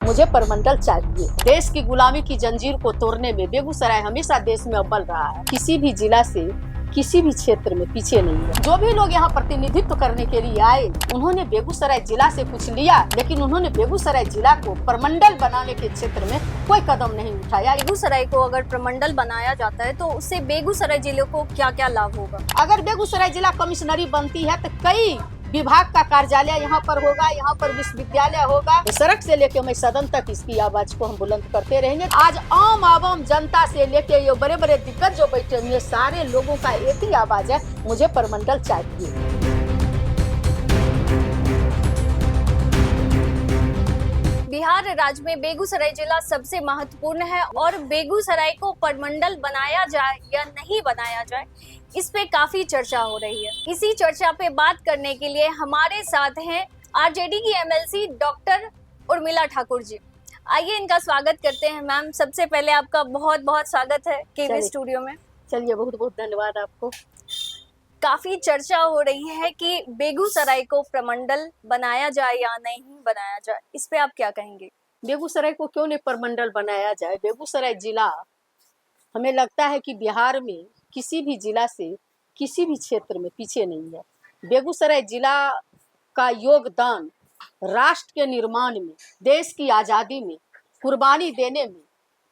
मुझे परमंडल चाहिए। देश की गुलामी की जंजीर को तोड़ने में बेगूसराय हमेशा देश में अव्वल रहा है। किसी भी जिला से किसी भी क्षेत्र में पीछे नहीं है। जो भी लोग यहाँ प्रतिनिधित्व करने के लिए आए, उन्होंने बेगूसराय जिला से कुछ लिया, लेकिन उन्होंने बेगूसराय जिला को प्रमंडल बनाने के क्षेत्र में कोई कदम नहीं उठाया। बेगूसराय को अगर प्रमंडल बनाया जाता है तो उससे बेगूसराय जिले को क्या क्या लाभ होगा? अगर बेगूसराय जिला कमिश्नरी बनती है तो कई विभाग का कार्यालय यहाँ पर होगा, यहाँ पर विश्वविद्यालय होगा। सड़क से लेके मैं सदन तक इसकी आवाज को हम बुलंद करते रहेंगे। आज आम आवाम जनता से लेके ये बड़े बड़े दिग्गज जो बैठे हुए सारे लोगों का एक ही आवाज है, मुझे परमंडल चाहिए। बिहार राज्य में बेगूसराय जिला सबसे महत्वपूर्ण है और बेगूसराय को परमंडल बनाया जाए या नहीं बनाया जाए, इस पे काफी चर्चा हो रही है। इसी चर्चा पे बात करने के लिए हमारे साथ हैं आरजेडी की एमएलसी डॉक्टर उर्मिला ठाकुर जी। आइए इनका स्वागत करते हैं। मैम, सबसे पहले आपका बहुत बहुत स्वागत है केवी स्टूडियो में। चलिए, बहुत बहुत धन्यवाद आपको। काफी चर्चा हो रही है कि बेगूसराय को प्रमंडल बनाया जाए या नहीं बनाया जाए, इस पे आप क्या कहेंगे? बेगूसराय को क्यों नहीं प्रमंडल बनाया जाए? बेगूसराय जिला हमें लगता है कि बिहार में किसी भी जिला से किसी भी क्षेत्र में पीछे नहीं है। बेगूसराय जिला का योगदान राष्ट्र के निर्माण में, देश की आज़ादी में, कुर्बानी देने में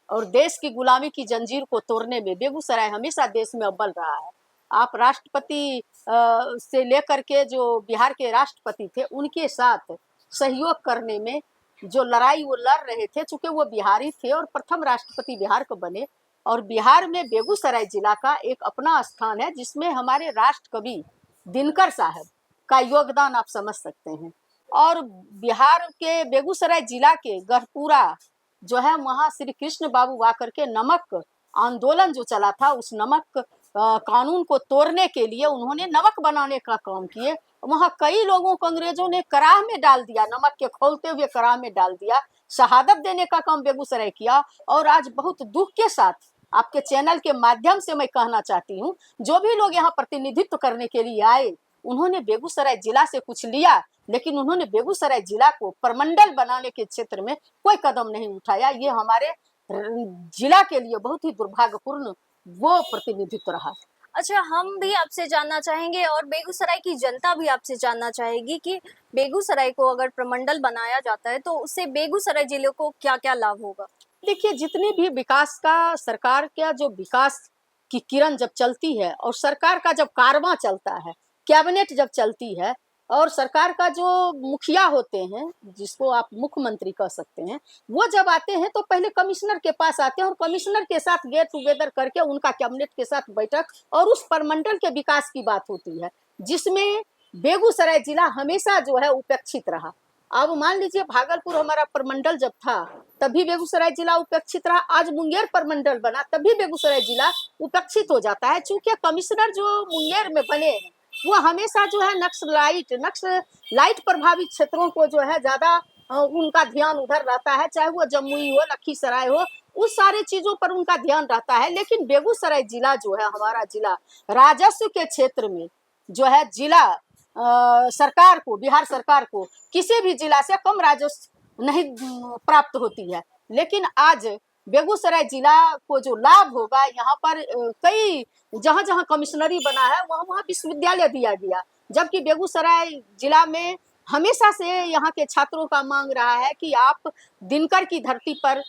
और देश की गुलामी की जंजीर को तोड़ने में बेगूसराय हमेशा देश में अव्वल रहा है। आप राष्ट्रपति से लेकर के जो बिहार के राष्ट्रपति थे, उनके साथ सहयोग करने में जो लड़ाई वो लड़ रहे थे, चूंकि वो बिहारी थे और प्रथम राष्ट्रपति बिहार को बने। और बिहार में बेगूसराय जिला का एक अपना स्थान है, जिसमें हमारे राष्ट्र कवि दिनकर साहब का योगदान आप समझ सकते हैं। और बिहार के बेगूसराय जिला के गढ़पुरा जो है, वहाँ श्री कृष्ण बाबू आकर के नमक आंदोलन जो चला था, उस नमक कानून को तोड़ने के लिए उन्होंने नमक बनाने का काम किए। वहाँ कई लोगों को अंग्रेजों ने कराह में डाल दिया, नमक के खौलते हुए कराह में डाल दिया। शहादत देने का काम बेगूसराय किया। और आज बहुत दुख के साथ आपके चैनल के माध्यम से मैं कहना चाहती हूँ, जो भी लोग यहाँ प्रतिनिधित्व करने के लिए आए, उन्होंने बेगूसराय जिला से कुछ लिया, लेकिन उन्होंने बेगूसराय जिला को प्रमंडल बनाने के क्षेत्र में कोई कदम नहीं उठाया। ये हमारे जिला के लिए बहुत ही दुर्भाग्यपूर्ण वो प्रतिनिधित्व रहा। अच्छा, हम भी आपसे जानना चाहेंगे और बेगूसराय की जनता भी आपसे जानना चाहेगी कि बेगूसराय को अगर प्रमंडल बनाया जाता है तो उससे बेगूसराय जिले को क्या क्या लाभ होगा? देखिए, जितने भी विकास का, सरकार का जो विकास की किरण जब चलती है और सरकार का जब कारवां चलता है, कैबिनेट जब चलती है और सरकार का जो मुखिया होते हैं, जिसको आप मुख्यमंत्री कह सकते हैं, वो जब आते हैं तो पहले कमिश्नर के पास आते हैं और कमिश्नर के साथ गेट टुगेदर करके उनका कैबिनेट के साथ बैठक और उस प्रमंडल के विकास की बात होती है, जिसमें बेगूसराय जिला हमेशा जो है उपेक्षित रहा। अब मान लीजिए, भागलपुर हमारा प्रमंडल जब था तभी बेगूसराय जिला उपेक्षित रहा। आज मुंगेर प्रमंडल बना तभी बेगूसराय जिला उपेक्षित हो जाता है, चूंकि कमिश्नर जो मुंगेर में बने हैं वो हमेशा जो है नक्सलाइट प्रभावित क्षेत्रों को जो है ज्यादा उनका ध्यान उधर रहता है, चाहे वो जमुई हो, लखीसराय हो, उस सारे चीजों पर उनका ध्यान रहता है। लेकिन बेगूसराय जिला जो है, हमारा जिला राजस्व के क्षेत्र में जो है, जिला सरकार को, बिहार सरकार को किसी भी जिला से कम राजस्व नहीं प्राप्त होती है। लेकिन आज बेगूसराय जिला को जो लाभ होगा, यहाँ पर कई जहाँ जहाँ कमिश्नरी बना है वहाँ वहाँ विश्वविद्यालय दिया गया, जबकि बेगूसराय जिला में हमेशा से यहाँ के छात्रों का मांग रहा है कि आप दिनकर की धरती पर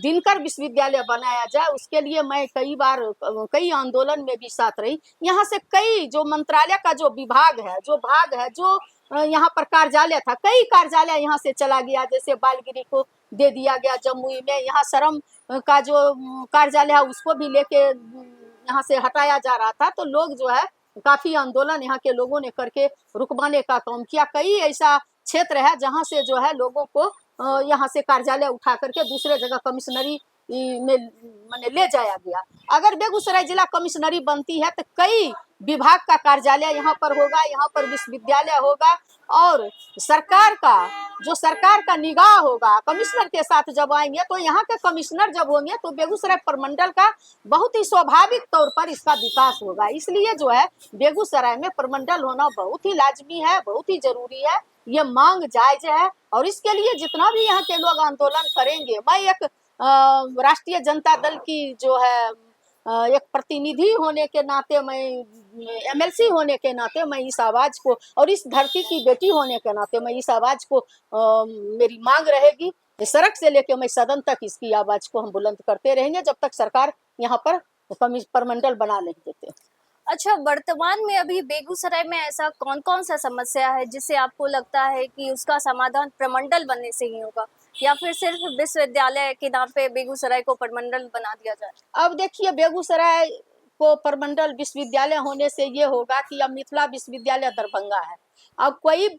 दिनकर विश्वविद्यालय बनाया जाए। उसके लिए मैं कई बार कई आंदोलन में भी साथ रही। यहाँ से कई जो मंत्रालय का जो विभाग है, जो भाग है, जो यहाँ पर कार्यालय था, कई कार्यालय यहाँ से चला गया। जैसे बालगिरी को दे दिया गया जमुई में, यहाँ श्रम का जो कार्यालय है उसको भी लेके यहाँ से हटाया जा रहा था। तो लोग जो है काफी आंदोलन यहाँ के लोगों ने करके रुकवाने का काम किया। कई ऐसा क्षेत्र है जहाँ से जो है लोगों को यहाँ से कार्यालय उठा करके दूसरे जगह कमिश्नरी में ले जाया गया। अगर बेगूसराय जिला कमिश्नरी बनती है तो कई विभाग का कार्यालय यहाँ पर होगा, यहाँ पर विश्वविद्यालय होगा, और सरकार का निगाह होगा। कमिश्नर के साथ जब आएंगे तो यहाँ के कमिश्नर जब होंगे तो बेगूसराय प्रमंडल का बहुत ही स्वाभाविक तौर पर इसका विकास होगा। इसलिए जो है बेगूसराय में प्रमंडल होना बहुत ही लाजमी है, बहुत ही जरूरी है, ये मांग जायज है। और इसके लिए जितना भी यहाँ के लोग आंदोलन करेंगे, मैं एक राष्ट्रीय जनता दल की जो है एक प्रतिनिधि होने के नाते, मैं एमएलसी होने के नाते, मैं इस आवाज को, और इस धरती की बेटी होने के नाते मैं इस आवाज को मेरी मांग रहेगी। सड़क से लेके मैं सदन तक इसकी आवाज को हम बुलंद करते रहेंगे जब तक सरकार यहाँ पर प्रमंडल बना नहीं देते। अच्छा, वर्तमान में अभी बेगूसराय में ऐसा कौन कौन सा समस्या है जिससे आपको लगता है कि उसका समाधान प्रमंडल बनने से ही होगा, या फिर सिर्फ विश्वविद्यालय के नाम पे बेगूसराय को प्रमंडल बना दिया जाए? अब देखिए, बेगूसराय को प्रमंडल विश्वविद्यालय होने से ये होगा कि अब मिथिला विश्वविद्यालय दरभंगा है। अब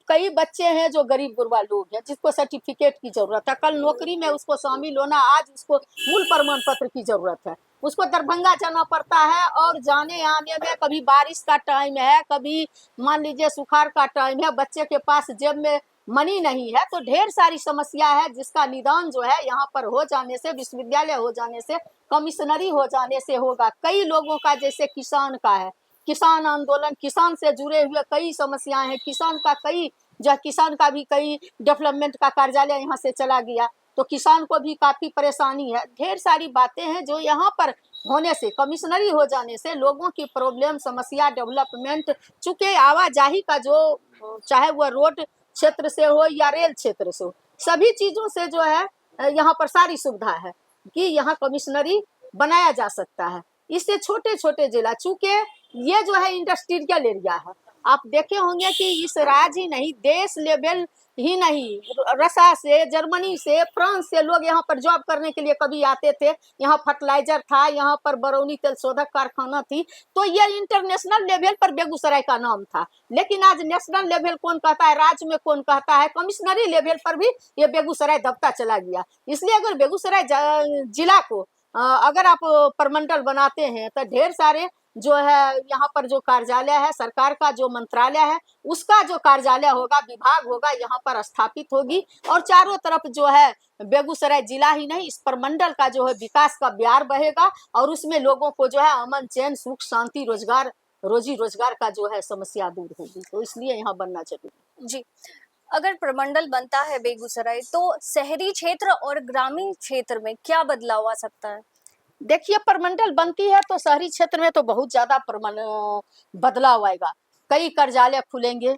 कई बच्चे हैं जो गरीब गुरबा लोग हैं, जिसको सर्टिफिकेट की जरूरत है, कल नौकरी में उसको शामिल होना, आज उसको मूल प्रमाण पत्र की जरूरत है, उसको दरभंगा जाना पड़ता है। और जाने आने में कभी बारिश का टाइम है, कभी मान लीजिए सुखाड़ का टाइम है, बच्चे के पास जेब में मनी नहीं है, तो ढेर सारी समस्या है जिसका निदान जो है यहाँ पर हो जाने से, विश्वविद्यालय हो जाने से, कमिश्नरी हो जाने से होगा। कई लोगों का, जैसे किसान का है, किसान आंदोलन, किसान से जुड़े हुए कई समस्याएं हैं, किसान का भी कई डेवलपमेंट का कार्यालय यहाँ से चला गया, तो किसान को भी काफी परेशानी है। ढेर सारी बातें हैं जो यहाँ पर होने से, कमिश्नरी हो जाने से लोगों की प्रॉब्लम, समस्या, डेवलपमेंट, चूंकि आवाजाही का जो, चाहे वह रोड क्षेत्र से हो या रेल क्षेत्र से हो, सभी चीजों से जो है यहाँ पर सारी सुविधा है कि यहाँ कमिश्नरी बनाया जा सकता है। इससे छोटे छोटे जिला, चूंकि ये जो है इंडस्ट्रियल एरिया है, आप देखे होंगे कि इस राज्य ही नहीं, देश लेवल ही नहीं, रसा से, जर्मनी से, फ्रांस से लोग यहाँ पर जॉब करने के लिए कभी आते थे। यहाँ फर्टिलाइजर था, यहाँ पर बरौनी तेल शोधक कारखाना थी, तो ये इंटरनेशनल लेवल पर बेगूसराय का नाम था। लेकिन आज नेशनल लेवल कौन कहता है, राज्य में कौन कहता है, कमिश्नरी लेवल पर भी ये बेगूसराय दबता चला गया। इसलिए अगर बेगूसराय जिला को अगर आप प्रमंडल बनाते हैं तो ढेर सारे जो है यहाँ पर जो कार्यालय है, सरकार का जो मंत्रालय है, उसका जो कार्यालय होगा, विभाग होगा, यहाँ पर स्थापित होगी। और चारों तरफ जो है बेगूसराय जिला ही नहीं, इस प्रमंडल का जो है विकास का ब्यार बहेगा, और उसमें लोगों को जो है अमन, चैन, सुख, शांति, रोजगार, रोजी रोजगार का जो है समस्या दूर होगी। तो इसलिए यहाँ बनना चाहिए। जी, अगर प्रमंडल बनता है बेगूसराय, तो शहरी क्षेत्र और ग्रामीण क्षेत्र में क्या बदलाव आ सकता है? देखिए, प्रमंडल बनती है तो शहरी क्षेत्र में तो बहुत ज्यादा बदलाव आएगा। कई कार्यालय खुलेंगे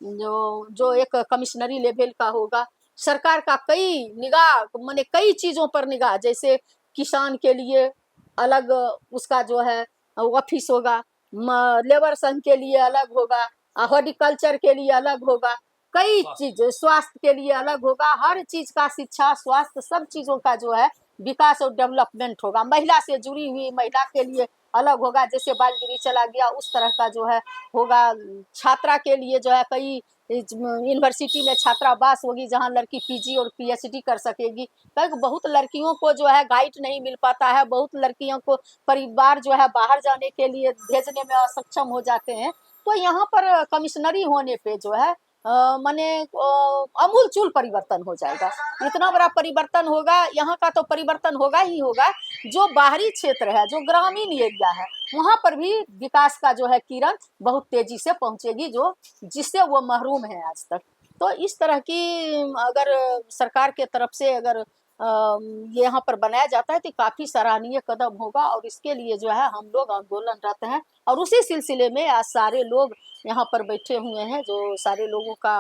जो एक कमिश्नरी लेवल का होगा। सरकार का कई निगाह, माने कई चीजों पर निगाह, जैसे किसान के लिए अलग उसका जो है ऑफिस होगा, लेबर संघ के लिए अलग होगा, हॉर्टिकल्चर के लिए अलग होगा, कई चीज, स्वास्थ्य के लिए अलग होगा। हर चीज का, शिक्षा, स्वास्थ्य, सब चीजों का जो है विकास और डेवलपमेंट होगा। महिला से जुड़ी हुई महिला के लिए अलग होगा, जैसे बाल गिरी चला गया उस तरह का जो है होगा। छात्रा के लिए जो है कई यूनिवर्सिटी में छात्रावास होगी जहां लड़की पीजी और पीएचडी कर सकेगी। क्योंकि बहुत लड़कियों को जो है गाइड नहीं मिल पाता है, बहुत लड़कियों को परिवार जो है बाहर जाने के लिए भेजने में असक्षम हो जाते हैं। तो यहाँ पर कमिश्नरी होने पे जो है माने अमूलचूल परिवर्तन हो जाएगा। इतना बड़ा परिवर्तन होगा, यहाँ का तो परिवर्तन होगा ही होगा। जो बाहरी क्षेत्र है, जो ग्रामीण एरिया है, वहां पर भी विकास का जो है किरण बहुत तेजी से पहुंचेगी, जो जिससे वो महरूम है आज तक। तो इस तरह की अगर सरकार के तरफ से अगर ये यहाँ पर बनाया जाता है तो काफी सराहनीय कदम होगा। और इसके लिए जो है हम लोग आंदोलनरत हैं, और उसी सिलसिले में आज सारे लोग यहाँ पर बैठे हुए हैं। जो सारे लोगों का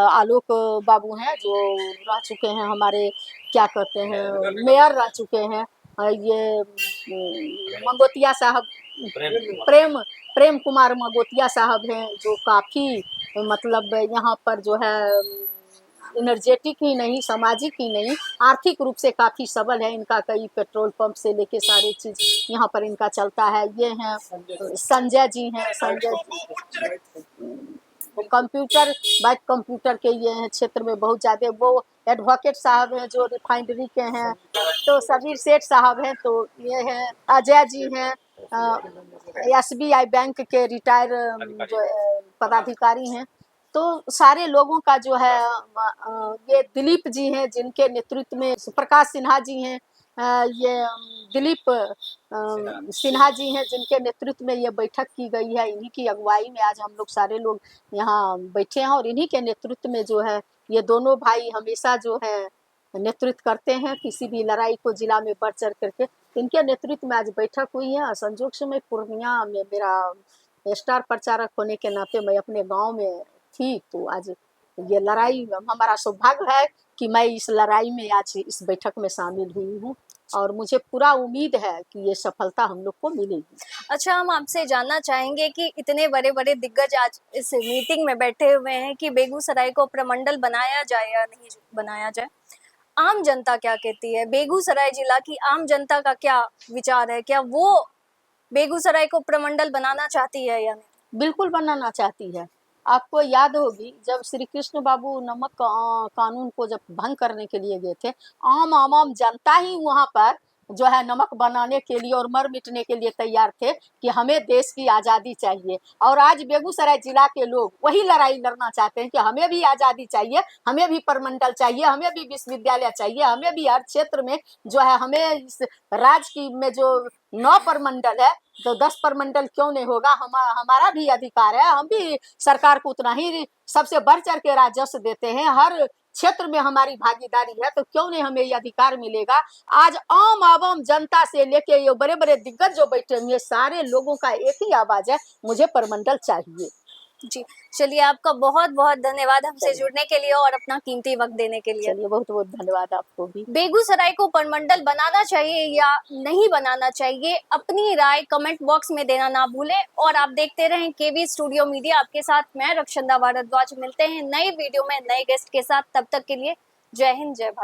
आलोक बाबू हैं जो रह चुके हैं, हमारे क्या कहते हैं मेयर रह चुके हैं, ये मंगोतिया साहब, प्रेम कुमार मंगोतिया साहब हैं, जो काफी मतलब यहाँ पर जो है एनर्जेटिक ही नहीं, सामाजिक ही नहीं, आर्थिक रूप से काफी सबल है। इनका कई पेट्रोल पंप से लेके सारी चीज यहाँ पर इनका चलता है। ये हैं संजय जी हैं, संजय कंप्यूटर के ये हैं क्षेत्र में बहुत ज्यादा। वो एडवोकेट साहब हैं जो रिफाइनरी के हैं। तो सबीर सेठ साहब हैं, तो ये हैं अजय जी हैं, SBI बैंक के रिटायर जो पदाधिकारी हैं, तो सारे लोगों का जो है ये दिलीप जी हैं जिनके नेतृत्व में, प्रकाश सिन्हा जी हैं, ये दिलीप सिन्हा जी हैं जिनके नेतृत्व में ये बैठक की गई है। इन्हीं की अगुवाई में आज हम लोग सारे लोग यहाँ बैठे हैं और इन्हीं के नेतृत्व में जो है ये दोनों भाई हमेशा जो है नेतृत्व करते हैं किसी भी लड़ाई को जिला में बढ़ चढ़ करके। इनके नेतृत्व में आज बैठक हुई है। संजोग से मैं पूर्णिया में, मेरा स्टार प्रचारक होने के नाते मैं अपने गांव में थी, तो आज ये लड़ाई, हमारा सौभाग्य है कि मैं इस लड़ाई में आज इस बैठक में शामिल हुई हूँ और मुझे पूरा उम्मीद है कि ये सफलता हम लोग को मिलेगी। अच्छा, हम आपसे जानना चाहेंगे कि इतने बड़े बड़े दिग्गज आज इस मीटिंग में बैठे हुए हैं कि बेगूसराय को प्रमंडल बनाया जाए या नहीं बनाया जाए, आम जनता क्या कहती है? बेगूसराय जिला की आम जनता का क्या विचार है? क्या वो बेगूसराय को प्रमंडल बनाना चाहती है या नहीं? बिल्कुल बनाना चाहती है। आपको याद होगी जब श्री कृष्ण बाबू नमक कानून को जब भंग करने के लिए गए थे, आम जनता ही वहां पर जो है नमक बनाने के लिए और मर मिटने के लिए तैयार थे कि हमें देश की आज़ादी चाहिए। और आज बेगूसराय जिला के लोग वही लड़ाई लड़ना चाहते हैं कि हमें भी आज़ादी चाहिए, हमें भी प्रमंडल चाहिए, हमें भी विश्वविद्यालय चाहिए, हमें भी हर क्षेत्र में जो है, हमें इस राज्य की में जो 9 प्रमंडल है तो 10 प्रमंडल क्यों नहीं होगा। हमारा भी अधिकार है, हम भी सरकार को उतना ही सबसे बढ़ चढ़ के राजस्व देते हैं, हर क्षेत्र में हमारी भागीदारी है, तो क्यों नहीं हमें ये अधिकार मिलेगा। आज आम जनता से लेके ये बड़े बड़े दिग्गज जो बैठे हुए सारे लोगों का एक ही आवाज है, मुझे प्रमंडल चाहिए। जी, चलिए, आपका बहुत बहुत धन्यवाद हमसे जुड़ने के लिए और अपना कीमती वक्त देने के लिए। चलिए, बहुत बहुत धन्यवाद आपको भी। बेगूसराय को प्रमंडल बनाना चाहिए या नहीं बनाना चाहिए, अपनी राय कमेंट बॉक्स में देना ना भूलें और आप देखते रहें केवी स्टूडियो मीडिया। आपके साथ मैं रक्षंदा भारद्वाज। मिलते हैं नए वीडियो में नए गेस्ट के साथ, तब तक के लिए जय हिंद, जय भारत।